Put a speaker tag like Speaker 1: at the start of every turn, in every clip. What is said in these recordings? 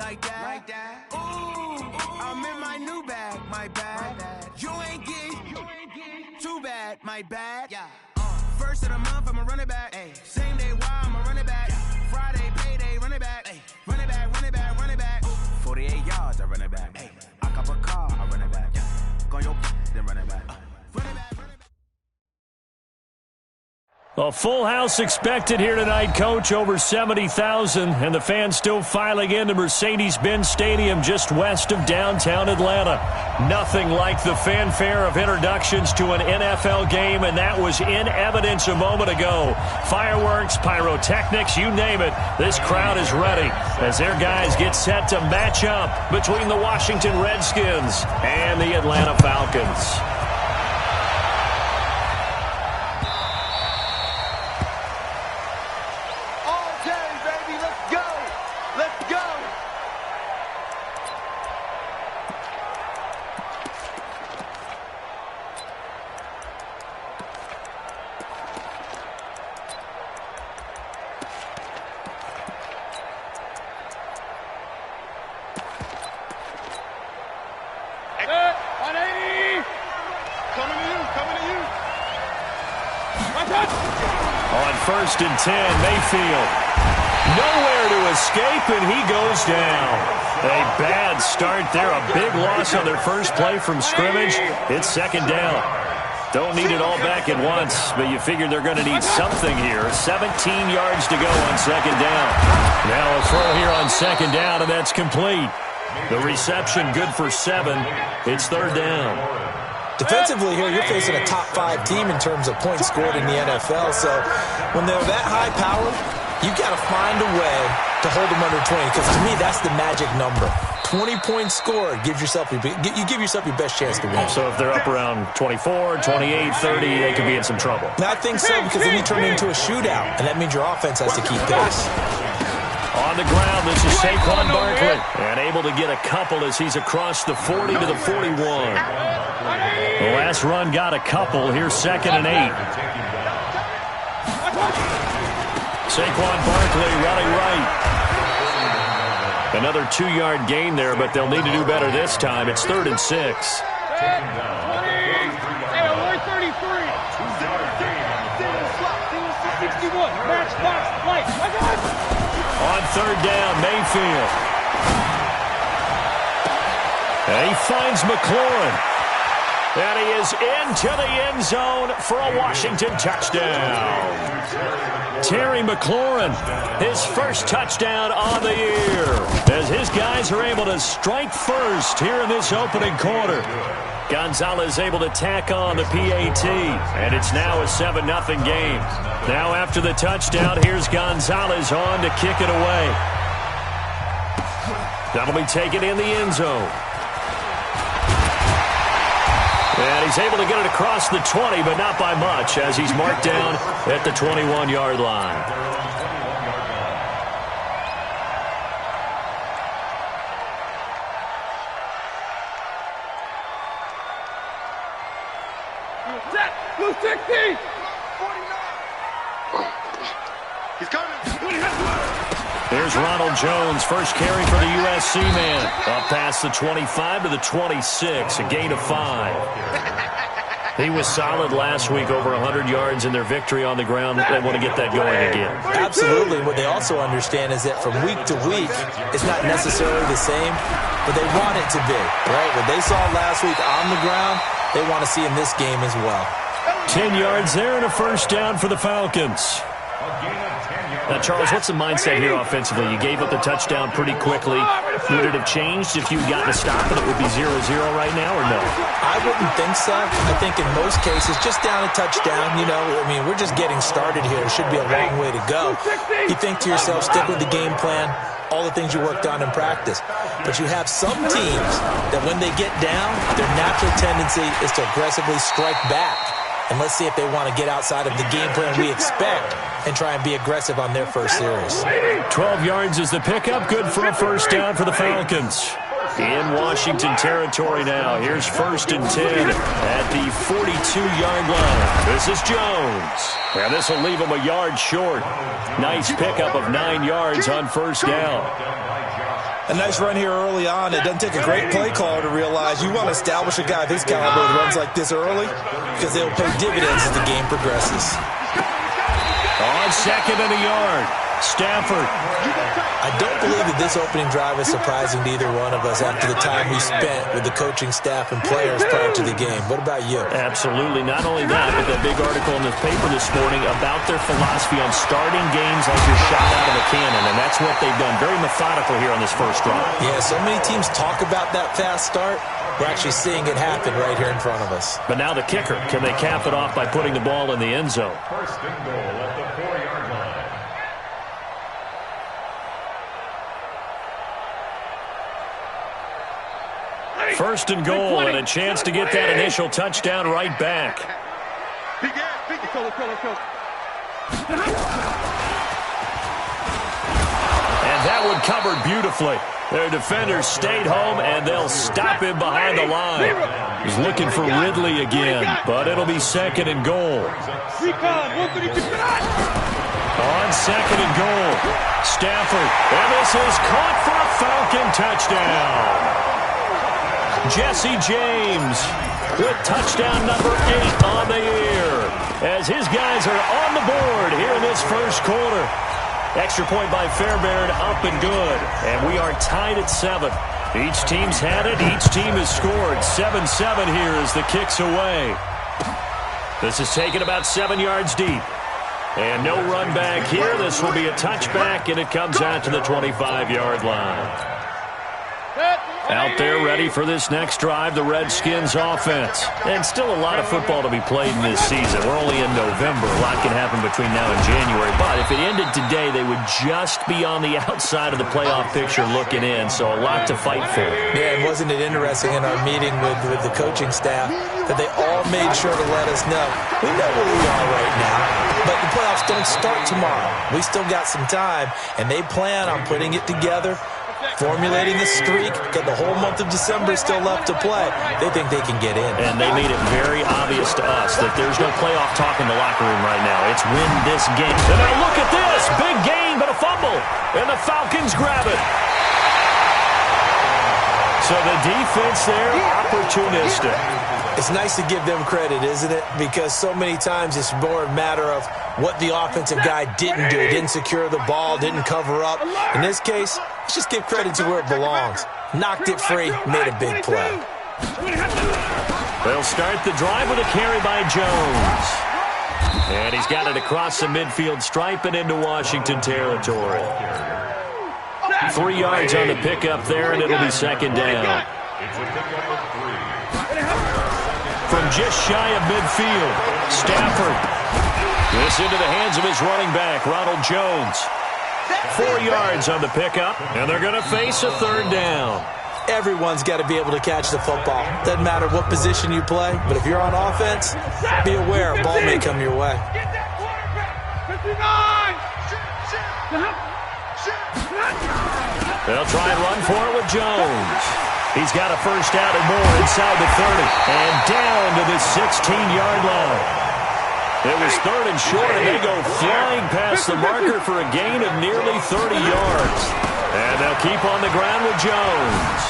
Speaker 1: like that. Ooh, I'm in my new bag, my bad. You ain't get too bad, my bad. Yeah. First of the month, I'ma run it back. Ay. Same day, why I'ma run it back. Friday, payday, run it back. Ay. Run it back, run it back, run it back. 48 yards, I run it back. Ay. I cop a car, I run it back. Go on your then run it back. Run it back, run it back.
Speaker 2: A full house expected here tonight, Coach, over 70,000, and the fans still filing into Mercedes-Benz Stadium just west of downtown Atlanta. Nothing like the fanfare of introductions to an NFL game, and that was in evidence a moment ago. Fireworks, pyrotechnics, you name it, this crowd is ready as their guys get set to match up between the Washington Redskins and the Atlanta Falcons.
Speaker 3: On 1st and 10, Mayfield. Nowhere to escape, and he goes down. A bad start there. A big loss on their first play from scrimmage. It's 2nd down. Don't need it all back at once, but you figure they're going to need something here. 17 yards to go on 2nd down. Now a throw here on 2nd down, and that's complete. The reception good for 7. It's 3rd down.
Speaker 4: Defensively here, you're facing a top 5 team in terms of points scored in the NFL. So when they're that high powered, you've got to find a way to hold them under 20. Because to me, that's the magic number. 20 points scored gives yourself you give yourself your best chance to win.
Speaker 3: So if they're up around 24, 28, 30, they could be in some trouble.
Speaker 4: And I think so, because then you turn it into a shootout, and that means your offense has to keep pace.
Speaker 3: On the ground, this is Saquon Barkley. And able to get a couple as he's across the 40 to the 41. The last run got a couple. Here's 2nd and 8. Saquon Barkley running right. Another 2-yard gain there, but they'll need to do better this time. It's 3rd and 6. On 3rd down, Mayfield. And he finds McLaurin. And he is into the end zone for a Washington touchdown. Terry McLaurin, his first touchdown on the year, as his guys are able to strike first here in this opening quarter. Gonzalez able to tack on the PAT, and it's now a 7-0 game. Now after the touchdown, here's Gonzalez on to kick it away. That'll be taken in the end zone. And he's able to get it across the 20, but not by much, as he's marked down at the 21-yard line.
Speaker 5: He's coming.
Speaker 3: Here's Ronald Jones, first carry for the USC man. Up past the 25 to the 26, a gain of 5. He was solid last week, over 100 yards in their victory on the ground. They want to get that going again.
Speaker 4: Absolutely. What they also understand is that from week to week, it's not necessarily the same, but they want it to be, right? What they saw last week on the ground, they want to see in this game as well.
Speaker 3: 10 yards there and a first down for the Falcons. Now, Charles, what's the mindset here offensively? You gave up the touchdown pretty quickly. Would it have changed if you'd gotten a stop and it would be 0-0 right now, or no?
Speaker 4: I wouldn't think so. I think in most cases, just down a touchdown, you know, I mean, we're just getting started here. It should be a long way to go. You think to yourself, stick with the game plan, all the things you worked on in practice. But you have some teams that when they get down, their natural tendency is to aggressively strike back. And let's see if they want to get outside of the game plan we expect and try and be aggressive on their first series.
Speaker 3: 12 yards is the pickup. Good for a first down for the Falcons. In Washington territory now. Here's 1st and 10 at the 42-yard line. This is Jones. And this will leave him a yard short. Nice pickup of 9 yards on first down.
Speaker 4: A nice run here early on. It doesn't take a great play caller to realize you want to establish a guy of his caliber that runs like this early because they'll pay dividends as the game progresses.
Speaker 2: On second and a yard, Stafford.
Speaker 4: I don't believe that this opening drive is surprising to either one of us after the time we spent with the coaching staff and players prior to the game. What about you?
Speaker 2: Absolutely. Not only that, but that big article in the paper this morning about their philosophy on starting games like you're shot out of a cannon, and that's what they've done. Very methodical here on this first drive.
Speaker 4: Yeah, so many teams talk about that fast start. We're actually seeing it happen right here in front of us.
Speaker 2: But now the kicker. Can they cap it off by putting the ball in the end zone?
Speaker 3: First and goal at the 4-yard line.
Speaker 2: First and goal, and a chance to get that initial touchdown right back. And that one covered beautifully. Their defenders stayed home, and they'll stop him behind the line. He's looking for Ridley again, but it'll be second and goal. On second and goal, Stafford, and this is caught for a Falcon touchdown. Jesse James with touchdown number 8 on the year as his guys are on the board here in this first quarter. Extra point by Fairbairn, up and good. And we are tied at 7. Each team's had it. Each team has scored. 7-7 here as the kick's away. This is taken about 7 yards deep. And no run back here. This will be a touchback, and it comes out to the 25-yard line. Out there ready for this next drive, the Redskins offense. And still a lot of football to be played in this season. We're only in November. A lot can happen between now and January. But if it ended today, they would just be on the outside of the playoff picture looking in. So a lot to fight for.
Speaker 4: Yeah, and wasn't it interesting in our meeting with the coaching staff that they all made sure to let us know, we know where we are right now, but the playoffs don't start tomorrow. We still got some time, and they plan on putting it together, formulating a streak, got the whole month of December still left to play. They think they can get in.
Speaker 2: And they made it very obvious to us that there's no playoff talk in the locker room right now. It's win this game. And now look at this. Big gain, but a fumble. And the Falcons grab it. So the defense there, opportunistic.
Speaker 4: It's nice to give them credit, isn't it? Because so many times it's more a matter of what the offensive guy didn't do. Didn't secure the ball, didn't cover up. In this case, let's just give credit to where it belongs. Knocked it free, made a big play.
Speaker 2: They'll start the drive with a carry by Jones. And he's got it across the midfield stripe and into Washington territory. 3 yards on the pickup there, and it'll be second down. From just shy of midfield, Stafford. This into the hands of his running back, Ronald Jones. 4 yards on the pickup, and they're going to face a third down.
Speaker 4: Everyone's got to be able to catch the football. Doesn't matter what position you play, but if you're on offense, be aware a ball may come your way.
Speaker 2: They'll try and run for it with Jones. He's got a first down and more inside the 30, and down to the 16-yard line. It was third and short, and they go flying past the marker for a gain of nearly 30 yards. And they'll keep on the ground with Jones.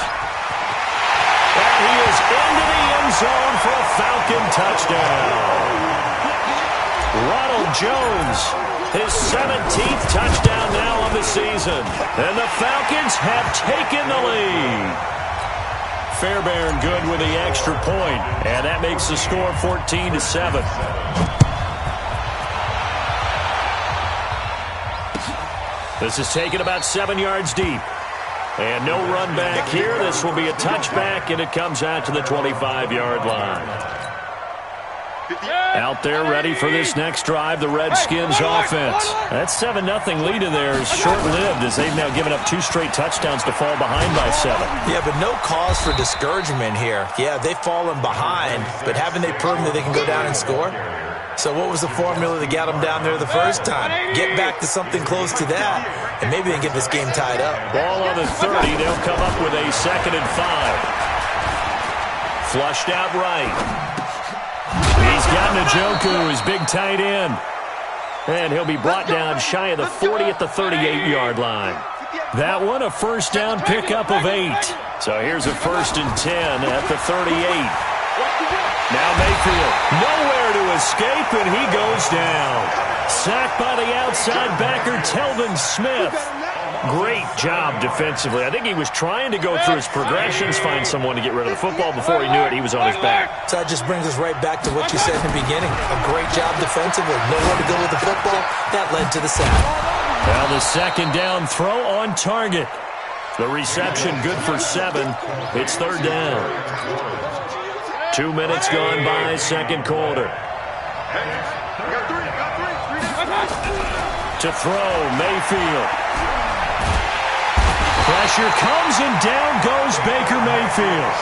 Speaker 2: And he is into the end zone for a Falcon touchdown. Ronald Jones, his 17th touchdown now on the season. And the Falcons have taken the lead. Fairbairn good with the extra point, and that makes the score 14-7. This is taken about 7 yards deep. And no run back here. This will be a touchback, and it comes out to the 25-yard line. Out there ready for this next drive, the Redskins offense. That 7-0 lead in there is short-lived as they've now given up 2 straight touchdowns to fall behind by 7.
Speaker 4: Yeah, but no cause for discouragement here. Yeah, they've fallen behind, but haven't they proven that they can go down and score? So what was the formula that got them down there the first time? Get back to something close to that, and maybe they can get this game tied up.
Speaker 2: Ball on the 30. They'll come up with a 2nd and 5. Flushed out right. He's got Njoku, his big tight end. And he'll be brought down shy of the 40 at the 38-yard line. That one a first down pickup of 8. So here's a 1st and 10 at the 38. Now Mayfield, nowhere to escape, and he goes down. Sacked by the outside backer, Telvin Smith. Great job defensively. I think he was trying to go through his progressions, find someone to get rid of the football. Before he knew it, he was on his back.
Speaker 4: So that just brings us right back to what you said in the beginning. A great job defensively. Nowhere to go with the football. That led to the sack.
Speaker 2: Well, the second down throw on target. The reception good for 7. It's 3rd down. 2 minutes gone by, second quarter. To throw, Mayfield. Pressure comes, and down goes Baker Mayfield.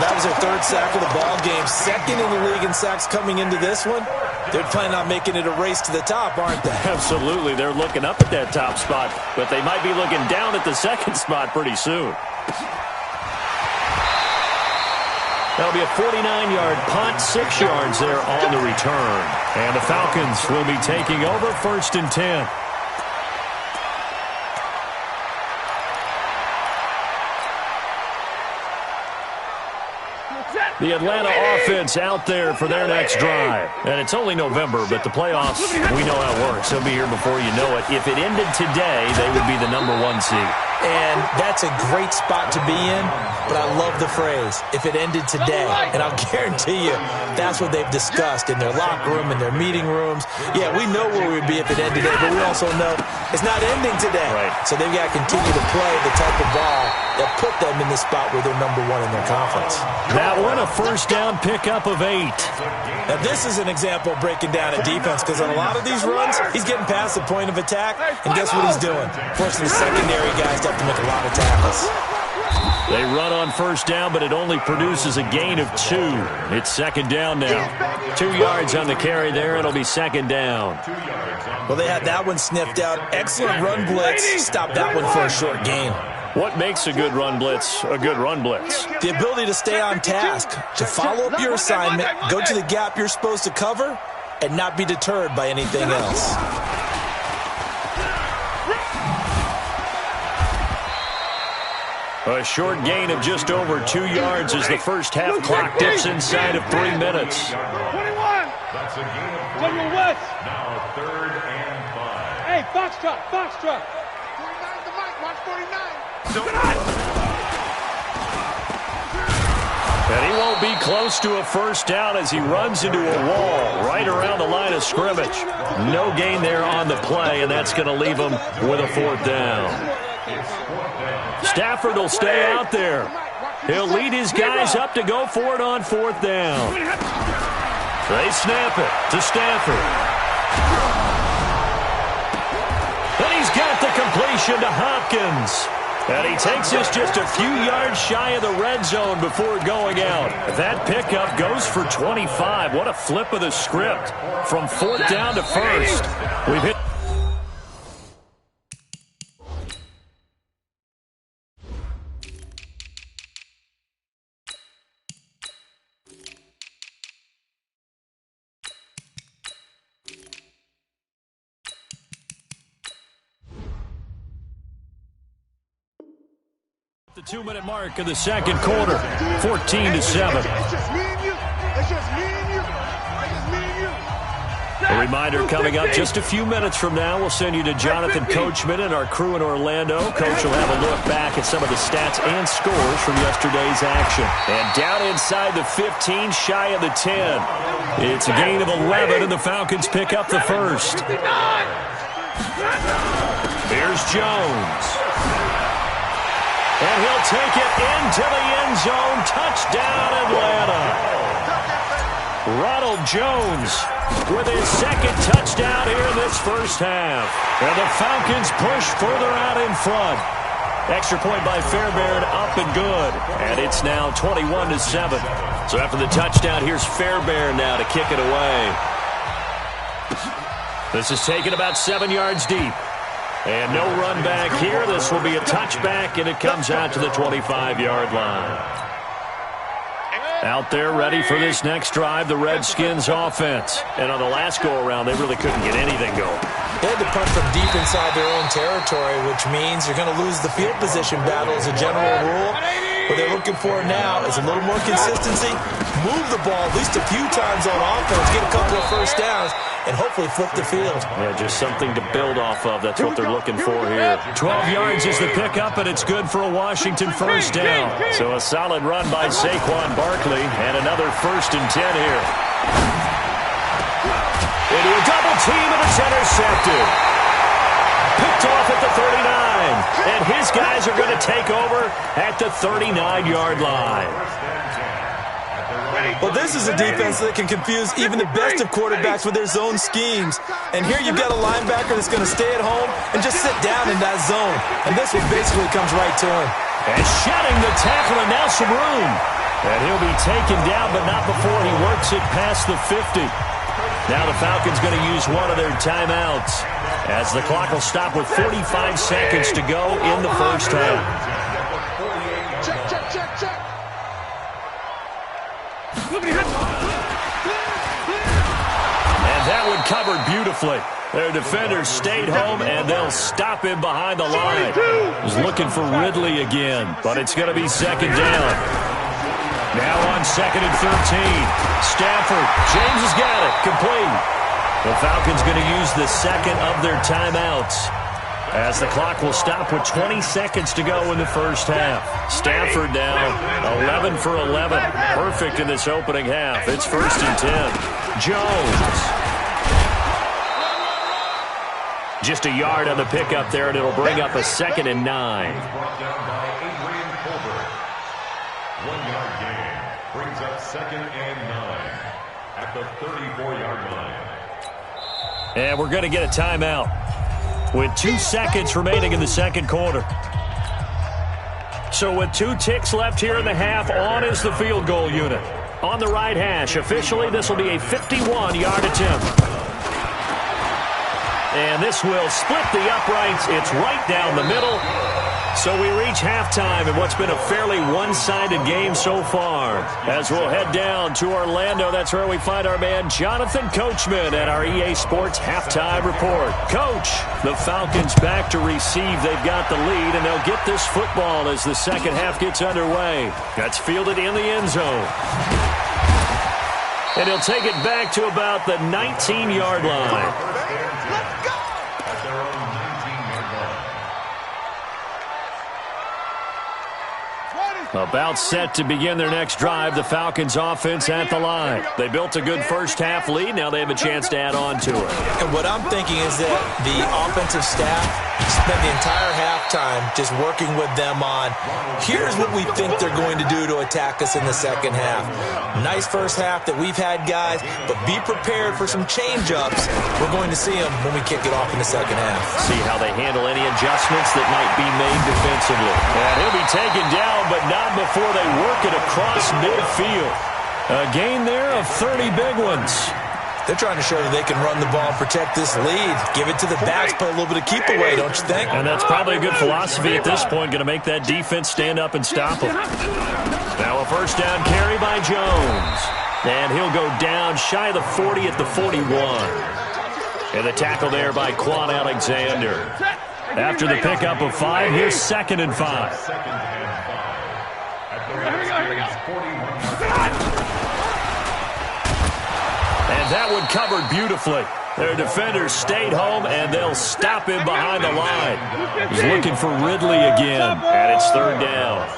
Speaker 4: That was their 3rd sack of the ball game. 2nd in the league in sacks coming into this one. They're planning on making it a race to the top, aren't they?
Speaker 2: Absolutely. They're looking up at that top spot, but they might be looking down at the second spot pretty soon. That'll be a 49-yard punt, 6 yards there on the return. And the Falcons will be taking over 1st and 10. The Atlanta offense out there for their next drive. And it's only November, but the playoffs, we know how it works. They'll be here before you know it. If it ended today, they would be the #1 seed.
Speaker 4: And that's a great spot to be in, but I love the phrase, if it ended today. And I'll guarantee you, that's what they've discussed in their locker room, in their meeting rooms. Yeah, we know where we'd be if it ended today, but we also know it's not ending today.
Speaker 2: Right.
Speaker 4: So they've got to continue to play the type of ball that put them in the spot where they're #1 in their conference.
Speaker 2: That one, a first down pickup of 8.
Speaker 4: Now, this is an example of breaking down a defense, because on a lot of these runs, he's getting past the point of attack, and guess what he's doing? Forcing the secondary guys to have to make a lot of tackles.
Speaker 2: They run on first down, but it only produces a gain of 2. It's 2nd down now. 2 yards on the carry there. It'll be 2nd down.
Speaker 4: Well, they had that one sniffed out. Excellent run blitz. Stop that one for a short gain.
Speaker 2: What makes a good run blitz a good run blitz?
Speaker 4: The ability to stay on task, to follow up your assignment, go to the gap you're supposed to cover, and not be deterred by anything else.
Speaker 2: A short gain of just over 2 yards as the first half clock dips inside of 3 minutes.
Speaker 5: 21. That's a gain of 4. West. Now 3rd and 5.
Speaker 6: Hey, Foxtrot, Foxtrot.
Speaker 5: 49 to Mike, watch 49.
Speaker 2: And he won't be close to a first down as he runs into a wall right around the line of scrimmage. No gain there on the play, and that's going to leave him with a 4th down. Stafford will stay out there. He'll lead his guys up to go for it on 4th down. They snap it to Stafford. And he's got the completion to Hopkins. And he takes this just a few yards shy of the red zone before going out. That pickup goes for 25. What a flip of the script from 4th down to 1st. We've hit. The 2-minute mark of the second quarter, 14-7.
Speaker 5: It's just me and you. It's just me and you. It's just me and you.
Speaker 2: A reminder coming up just a few minutes from now, we'll send you to Jonathan Coachman and our crew in Orlando. Coach will have a look back at some of the stats and scores from yesterday's action. And down inside the 15, shy of the 10. It's a gain of 11, and the Falcons pick up the first. Here's Jones. And he'll take it into the end zone. Touchdown, Atlanta. Ronald Jones with his 2nd touchdown here in this first half. And the Falcons push further out in front. Extra point by Fairbairn, up and good. And it's now 21-7. So after the touchdown, here's Fairbairn now to kick it away. This is taken about 7 yards deep. And no run back here. This will be a touchback, and it comes out to the 25-yard line. Out there ready for this next drive, the Redskins offense. And on the last go-around, they really couldn't get anything going.
Speaker 4: They had to punt from deep inside their own territory, which means you're going to lose the field position battle as a general rule. What they're looking for now is a little more consistency, move the ball at least a few times on offense, get a couple of first downs, and hopefully flip the field.
Speaker 2: Yeah, just something to build off of. That's what they're looking for here. 12 yards is the pickup, and it's good for a Washington first down. So a solid run by Saquon Barkley, and another 1st and 10 here. Into a double team, and it's intercepted. Picked off at the 39, and his guys are going to take over at the 39-yard line.
Speaker 4: Well, this is a defense that can confuse even the best of quarterbacks with their zone schemes. And here you've got a linebacker that's going to stay at home and just sit down in that zone. And this one basically comes right to him.
Speaker 2: And shedding the tackle, and now some room. And he'll be taken down, but not before he works it past the 50. Now the Falcons going to use one of their timeouts, as the clock will stop with 45 seconds to go in the first half.
Speaker 6: Check.
Speaker 2: And that one covered beautifully. Their defenders stayed home, and they'll stop him behind the line. He's looking for Ridley again, but it's going to be 2nd down. Now on 2nd and 13. Stafford. James has got it. Complete. The Falcons going to use the 2nd of their timeouts, as the clock will stop with 20 seconds to go in the first half. Stafford now 11 for 11. Perfect in this opening half. It's 1st and 10. Jones. Just a yard on the pickup there, and it'll bring up a 2nd and 9.
Speaker 5: Brought down by Adrian Colbert. 1-yard gain brings up 2nd and 9 at the 34-yard line.
Speaker 2: And we're going to get a timeout with 2 seconds remaining in the second quarter. So with 2 ticks left here in the half, on is the field goal unit. On the right hash, officially this will be a 51-yard attempt. And this will split the uprights. It's right down the middle. So we reach halftime in what's been a fairly one-sided game so far. As we'll head down to Orlando, that's where we find our man Jonathan Coachman at our EA Sports Halftime Report. Coach, the Falcons back to receive. They've got the lead, and they'll get this football as the second half gets underway. That's fielded in the end zone. And he'll take it back to about the 19-yard line. About set to begin their next drive, the Falcons offense at the line. They built a good first half lead. Now they have a chance to add on to it.
Speaker 4: And what I'm thinking is that the offensive staff spent the entire halftime just working with them on, here's what we think they're going to do to attack us in the second half. Nice first half that we've had, guys, but be prepared for some change-ups. We're going to see them when we kick it off in the second half.
Speaker 2: See how they handle any adjustments that might be made defensively. And he'll be taken down, but not before they work it across midfield. A gain there of 30 big ones.
Speaker 4: They're trying to show that they can run the ball and protect this lead. Give it to the backs, put a little bit of keep away, don't you think?
Speaker 2: And that's probably a good philosophy at this point, going to make that defense stand up and stop them. Now a first down carry by Jones. And he'll go down shy of the 40 at the 41. And the tackle there by Quan Alexander. After the pickup of 5, here's 2nd and 5. And that one covered beautifully. Their defenders stayed home, and they'll stop him behind the line. He's looking for Ridley again, and it's 3rd down.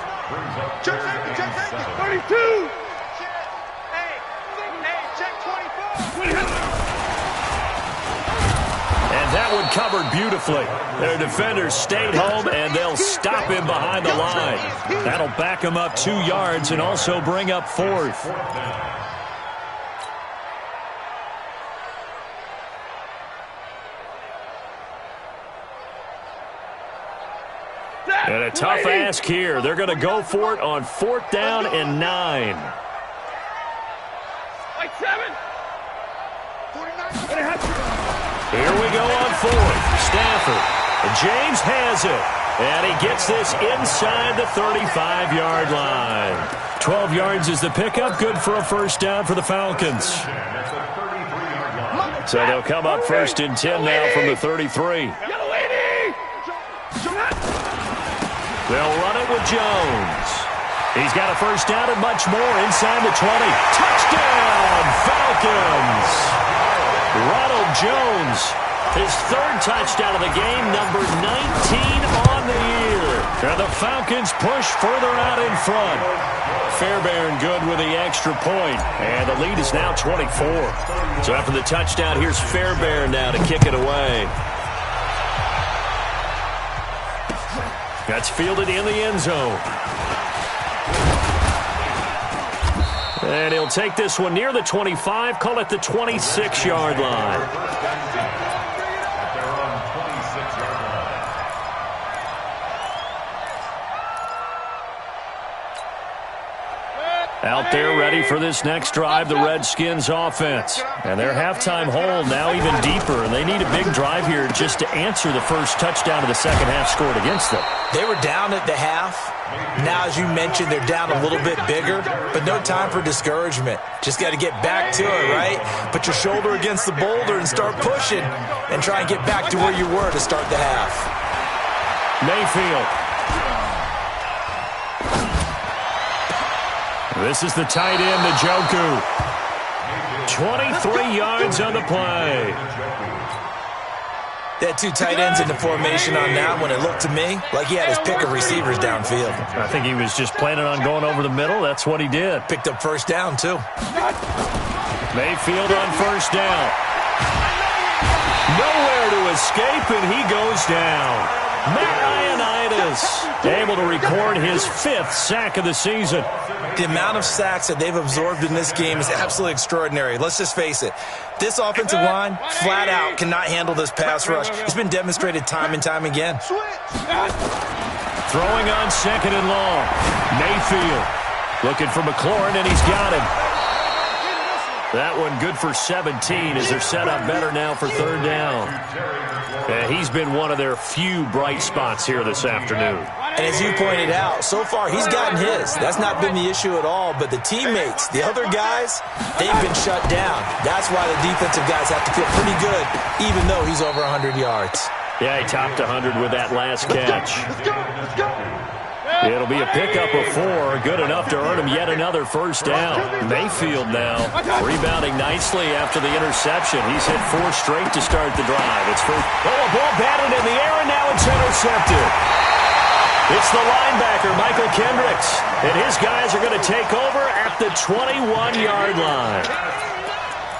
Speaker 6: Check 32. Check 24.
Speaker 2: And that one covered beautifully. Their defenders stayed home, and they'll stop him behind the line. That'll back him up 2 yards and also bring up 4th. And a tough ask here. They're going to go for it on 4th down and 9. Here we go on 4th. Stafford. James has it. And he gets this inside the 35-yard line. 12 yards is the pickup. Good for a first down for the Falcons. So they'll come up first and 10 now from the 33. They'll run it with Jones. He's got a first down and much more inside the 20. Touchdown, Falcons! Ronald Jones, his third touchdown of the game, number 19 on the year. And the Falcons push further out in front. Fairbairn good with the extra point, and the lead is now 24. So after the touchdown, here's Fairbairn now to kick it away. That's fielded in the end zone. And he'll take this one near the 25, call it the 26-yard line. Out there ready for this next drive, the Redskins offense. And their halftime hole now even deeper, and they need a big drive here just to answer the first touchdown of the second half scored against them.
Speaker 4: They were down at the half. Now, as you mentioned, they're down a little bit bigger, but no time for discouragement. Just got to get back to it, right? Put your shoulder against the boulder and start pushing and try and get back to where you were to start the half.
Speaker 2: Mayfield. This is the tight end, Njoku. 23 yards on the play.
Speaker 4: They had two tight ends in the formation on that one. It looked to me like he had his pick of receivers downfield.
Speaker 2: I think he was just planning on going over the middle. That's what he did.
Speaker 4: Picked up first down, too.
Speaker 2: Mayfield on first down. Nowhere to escape, and he goes down. Matt Ioannidis able to record his 5th sack of the season.
Speaker 4: The amount of sacks that they've absorbed in this game is absolutely extraordinary. Let's just face it. This offensive line, flat out, cannot handle this pass rush. It's been demonstrated time and time again.
Speaker 2: Throwing on second and long. Mayfield looking for McLaurin, and he's got him. That one good for 17 as they're set up better now for third down. He's been one of their few bright spots here this afternoon.
Speaker 4: And as you pointed out, so far he's gotten his. That's not been the issue at all. But the teammates, the other guys, they've been shut down. That's why the defensive guys have to feel pretty good, even though he's over 100 yards.
Speaker 2: Yeah, he topped 100 with that last catch. It'll be a pickup of 4, good enough to earn him yet another first down. Mayfield now rebounding nicely after the interception. He's hit 4 straight to start the drive. It's first. Oh, a ball batted in the air, and now it's intercepted. It's the linebacker, Michael Kendricks, and his guys are going to take over at the 21-yard line.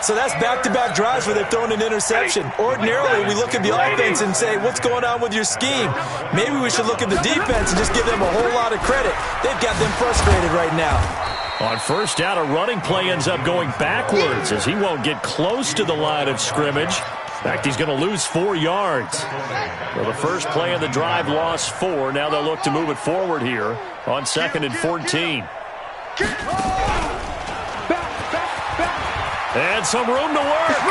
Speaker 4: So that's back-to-back drives where they've thrown an interception. Ordinarily, we look at the offense and say, what's going on with your scheme? Maybe we should look at the defense and just give them a whole lot of credit. They've got them frustrated right now.
Speaker 2: On first down, a running play ends up going backwards as he won't get close to the line of scrimmage. In fact, he's going to lose 4 yards. Well, the first play of the drive lost 4. Now they'll look to move it forward here on 2nd and 14. And some room to work.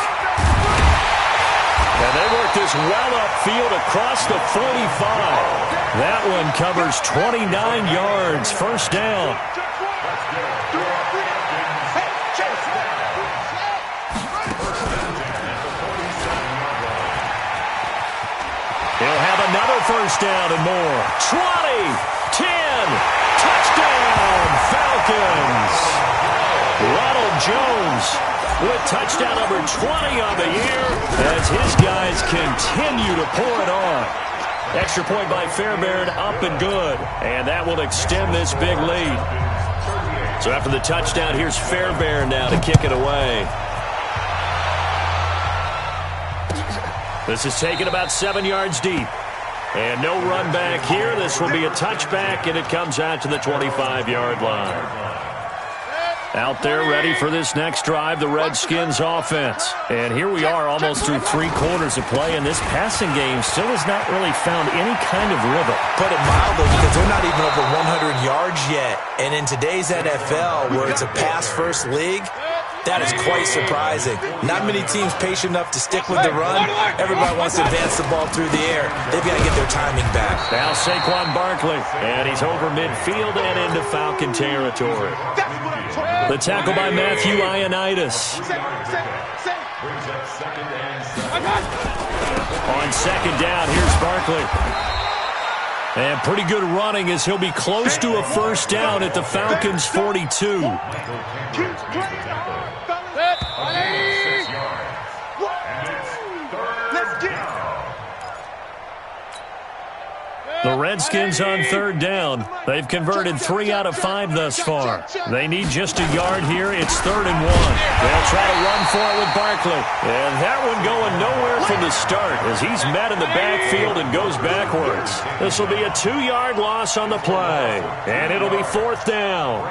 Speaker 2: And they work this well upfield across the 45. That one covers 29 yards. First down. He'll have another first down and more. 20, 10, touchdown, Falcons. Ronald Jones with touchdown number 20 on the year as his guys continue to pour it on. Extra point by Fairbairn, up and good. And that will extend this big lead. So after the touchdown, here's Fairbairn now to kick it away. This is taken about 7 yards deep. And no run back here. This will be a touchback, and it comes out to the 25-yard line. Out there ready for this next drive, the Redskins offense. And here we are almost through 3 quarters of play, and this passing game still has not really found any kind of rhythm.
Speaker 4: Put it mildly, because they're not even over 100 yards yet. And in today's NFL, where it's a pass-first league, That is quite surprising. Not many teams patient enough to stick with the run. Everybody wants to advance the ball through the air. They've got to get their timing back.
Speaker 2: Now Saquon Barkley, and he's over midfield and into Falcon territory. The tackle by Matthew Ioannidis. On second down, here's Barkley. And pretty good running as he'll be close to a first down at the Falcons' 42. The Redskins on third down. They've converted 3 out of 5 thus far. They need just a yard here. It's 3rd and 1. They'll try to run for it with Barkley. And that one going nowhere from the start as he's met in the backfield and goes backwards. This will be a 2-yard loss on the play. And it'll be 4th down.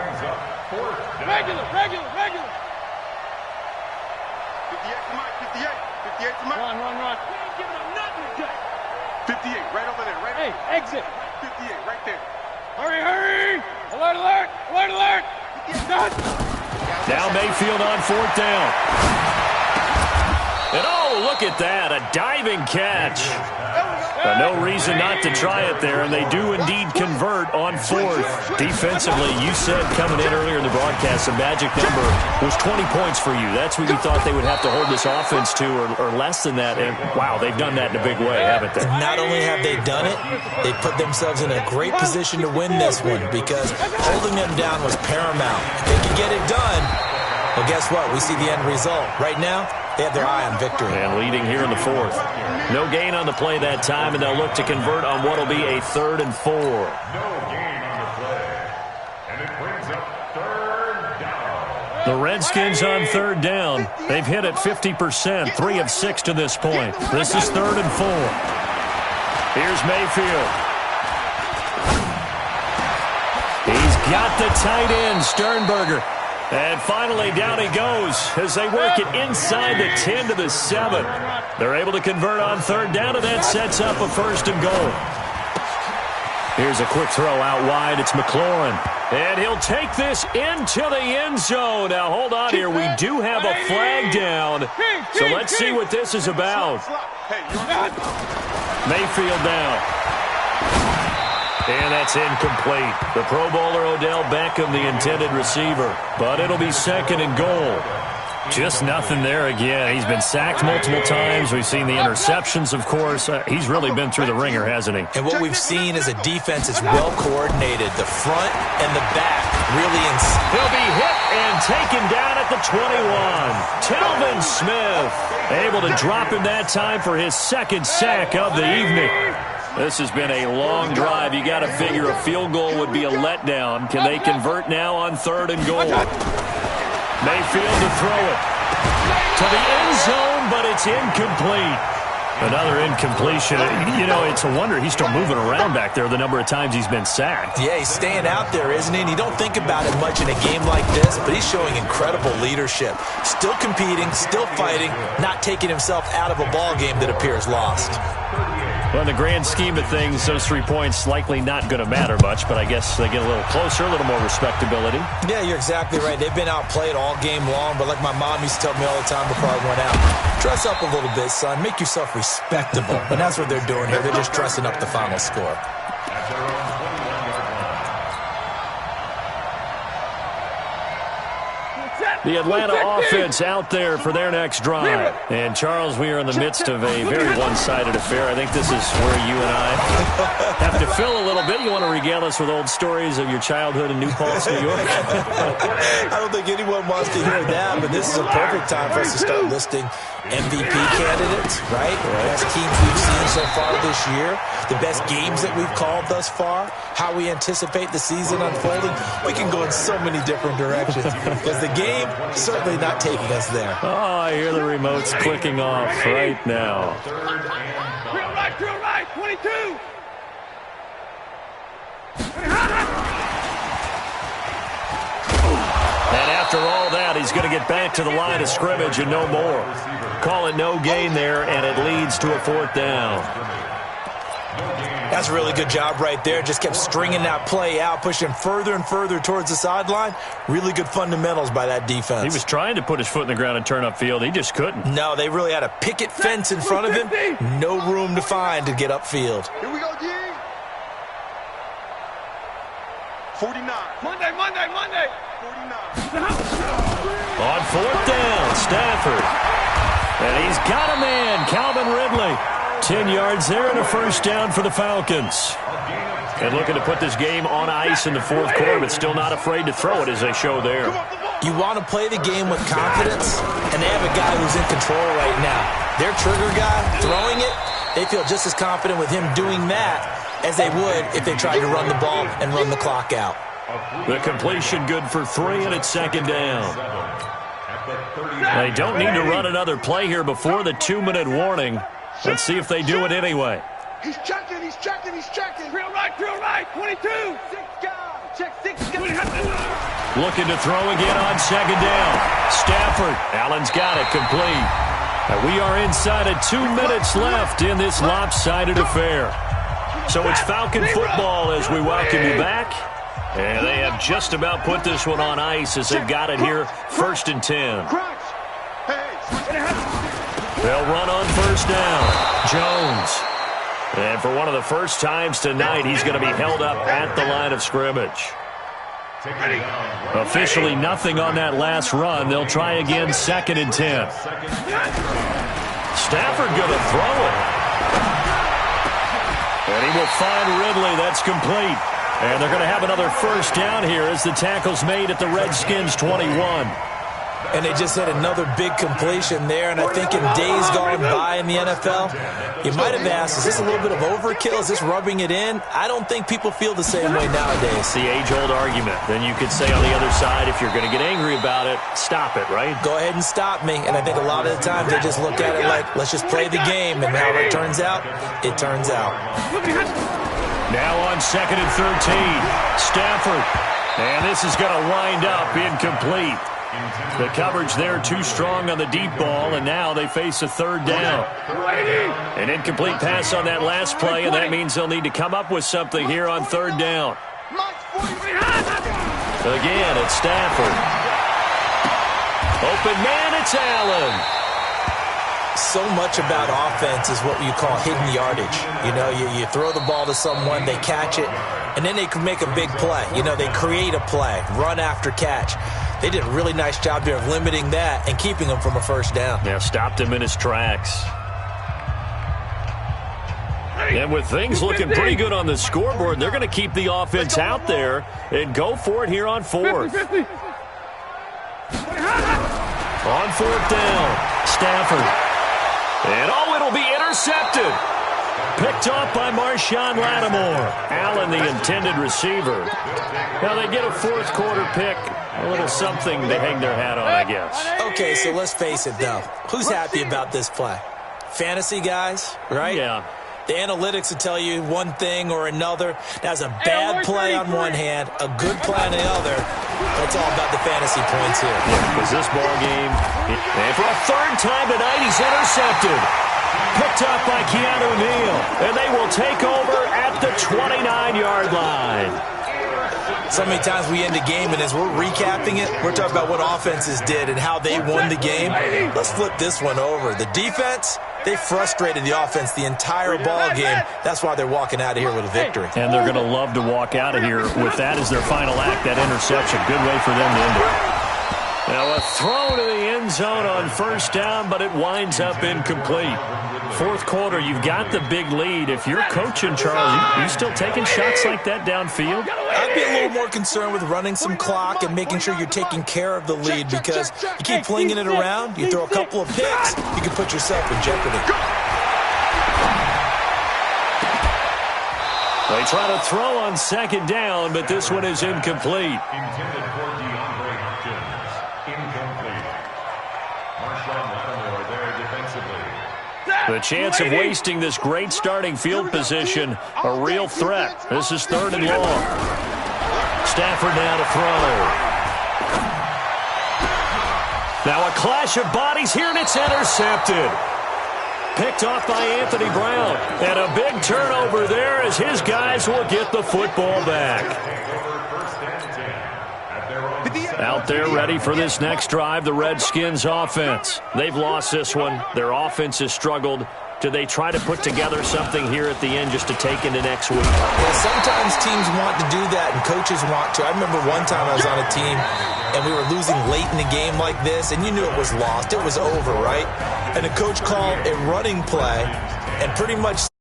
Speaker 6: Regular. 58 to Mike, 58 to Mike. Run. We ain't giving up nothing today. 58, right over there, right? Hey, exit. 58, right there. Hurry! Alert!
Speaker 2: Now Mayfield on 4th down. And oh, look at that, a diving catch. No reason not to try it there, and they do indeed convert on 4th. Defensively, you said coming in earlier in the broadcast, the magic number was 20 points for you. That's what you thought they would have to hold this offense to, or less than that. And wow, they've done that in a big way, haven't they?
Speaker 4: Not only have they done it, they put themselves in a great position to win this one because holding them down was paramount. If they can get it done, well, guess what? We see the end result. Right now, they have their eye on victory.
Speaker 2: And leading here in the 4th. No gain on the play that time, and they'll look to convert on what will be a 3rd and 4.
Speaker 5: No gain on the play. And it brings up 3rd down.
Speaker 2: The Redskins on 3rd down. They've hit it 50%, 3 of 6 to this point. This is 3rd and 4. Here's Mayfield. He's got the tight end, Sternberger. And finally, down he goes as they work it inside the 10 to the 7. They're able to convert on 3rd down, and that sets up a 1st and goal. Here's a quick throw out wide. It's McLaurin. And he'll take this into the end zone. Now, hold on here. We do have a flag down. So let's see what this is about. Mayfield down. And that's incomplete. The Pro Bowler Odell Beckham, the intended receiver. But it'll be 2nd and goal. Just nothing there again. He's been sacked multiple times. We've seen the interceptions, of course. He's really been through the ringer, hasn't he?
Speaker 4: And what we've seen is a defense that's well coordinated. The front and the back really
Speaker 2: He'll be hit and taken down at the 21. Telvin Smith able to drop him that time for his 2nd sack of the evening. This has been a long drive. You got to figure a field goal would be a letdown. Can they convert now on 3rd and goal? Mayfield to throw it to the end zone, but it's incomplete. Another incompletion. You know, it's a wonder he's still moving around back there the number of times he's been sacked.
Speaker 4: Yeah, he's staying out there, isn't he? And you don't think about it much in a game like this, but he's showing incredible leadership. Still competing, still fighting, not taking himself out of a ball game that appears lost.
Speaker 2: Well, in the grand scheme of things, those 3 points likely not going to matter much, but I guess they get a little closer, a little more respectability.
Speaker 4: Yeah, you're exactly right. They've been outplayed all game long, but like my mom used to tell me all the time before I went out, dress up a little bit, son. Make yourself respectable. And that's what they're doing here. They're just dressing up the final score.
Speaker 2: The Atlanta offense out there for their next drive. And, Charles, we are in the midst of a very one-sided affair. I think this is where you and I have to fill a little bit. You want to regale us with old stories of your childhood in New Paltz, New York?
Speaker 4: I don't think anyone wants to hear that, but this is a perfect time for us to start listing MVP candidates, right? The best teams we've seen so far this year, the best games that we've called thus far, how we anticipate the season unfolding. We can go in so many different directions because the game certainly not taking us there.
Speaker 2: Oh, I hear the remotes clicking off right now.
Speaker 6: Drill right, 22.
Speaker 2: And after all that, he's going to get back to the line of scrimmage and no more. Call it no gain there, and it leads to a 4th down.
Speaker 4: That's a really good job right there. Just kept stringing that play out, pushing further and further towards the sideline. Really good fundamentals by that defense.
Speaker 2: He was trying to put his foot in the ground and turn upfield. He just couldn't.
Speaker 4: No, they really had a picket fence in front of him. No room to find to get upfield.
Speaker 6: Here we go, D. 49. Monday. 49.
Speaker 2: On fourth down, Stafford. And he's got a man, Calvin Ridley. 10 yards there and a first down for the Falcons. And looking to put this game on ice in the fourth quarter, but still not afraid to throw it as they show there.
Speaker 4: You want to play the game with confidence, and they have a guy who's in control right now. Their trigger guy throwing it, they feel just as confident with him doing that as they would if they tried to run the ball and run the clock out.
Speaker 2: The completion good for 3, and it's second down. They don't need to run another play here before the 2-minute warning. Let's see if they do it anyway.
Speaker 6: He's checking. Drill right. 22. 6 guys. Check 6 guys.
Speaker 2: Looking to throw again on second down. Stafford. Allen's got it complete. And we are inside of 2 minutes left in this lopsided affair. So it's Falcon football as we welcome you back. And they have just about put this one on ice as they've got it here, 1st and 10. They'll run on first down. Jones. And for one of the first times tonight, he's going to be held up at the line of scrimmage. Officially nothing on that last run. They'll try again, 2nd and 10. Stafford going to throw it. And he will find Ridley. That's complete. And they're going to have another first down here as the tackle's made at the Redskins' 21.
Speaker 4: And they just had another big completion there. And I think in days gone by in the NFL, you might have asked, is this a little bit of overkill? Is this rubbing it in? I don't think people feel the same way nowadays.
Speaker 2: It's the age-old argument. Then you could say on the other side, if you're going to get angry about it, stop it, right?
Speaker 4: Go ahead and stop me. And I think a lot of the times they just look at it like, let's just play the game. And however it turns out, it turns out.
Speaker 2: Now on 2nd and 13, Stafford. And this is going to wind up incomplete. The coverage there too strong on the deep ball, and now they face a 3rd down. An incomplete pass on that last play, and that means they'll need to come up with something here on 3rd down. Again, it's Stafford. Open man, it's Allen.
Speaker 4: So much about offense is what you call hidden yardage. You know, you throw the ball to someone, they catch it, and then they can make a big play. You know, they create a play, run after catch. They did a really nice job there of limiting that and keeping him from a first down.
Speaker 2: Yeah, stopped him in his tracks. And with things looking pretty good on the scoreboard, they're going to keep the offense out there and go for it here on 4th. On 4th down, Stafford. And it'll be intercepted. Picked off by Marshawn Lattimore. Allen, the intended receiver. Now they get a 4th quarter pick. A little something to hang their hat on, I guess.
Speaker 4: Okay, so let's face it, though. Who's happy about this play? Fantasy guys, right?
Speaker 2: Yeah.
Speaker 4: The analytics will tell you one thing or another. That's a bad play on one hand, a good play on the other. But it's all about the fantasy points here.
Speaker 2: Yeah, because this ball game, and for a 3rd time tonight, he's intercepted. Picked up by Keanu Neal. And they will take over at the 29-yard line.
Speaker 4: So many times we end the game, and as we're recapping it, we're talking about what offenses did and how they won the game. Let's flip this one over. The defense, they frustrated the offense the entire ball game. That's why they're walking out of here with a victory.
Speaker 2: And they're going to love to walk out of here with that as their final act, that interception. Good way for them to end it. Now a throw to the end zone on first down, but it winds up incomplete. 4th quarter, you've got the big lead. If you're coaching, Charles, you still taking shots like that downfield?
Speaker 4: I'd be a little more concerned with running some clock and making sure you're taking care of the lead, because you keep flinging it around, you throw a couple of picks, you can put yourself in jeopardy.
Speaker 2: They try to throw on 2nd down, but this one is incomplete.
Speaker 5: Intended for DeAndre Hopkins. Incomplete. Marshawn Lattimore there defensively.
Speaker 2: The chance of wasting this great starting field position, a real threat. This is 3rd and long. Stafford now to throw. Now a clash of bodies here, and it's intercepted. Picked off by Anthony Brown. And a big turnover there as his guys will get the football back. Out there ready for this next drive, the Redskins offense. They've lost this one. Their offense has struggled. Do they try to put together something here at the end just to take into next week?
Speaker 4: Yeah, sometimes teams want to do that and coaches want to. I remember one time I was on a team and we were losing late in the game like this, and you knew it was lost. It was over, right? And the coach called a running play and pretty much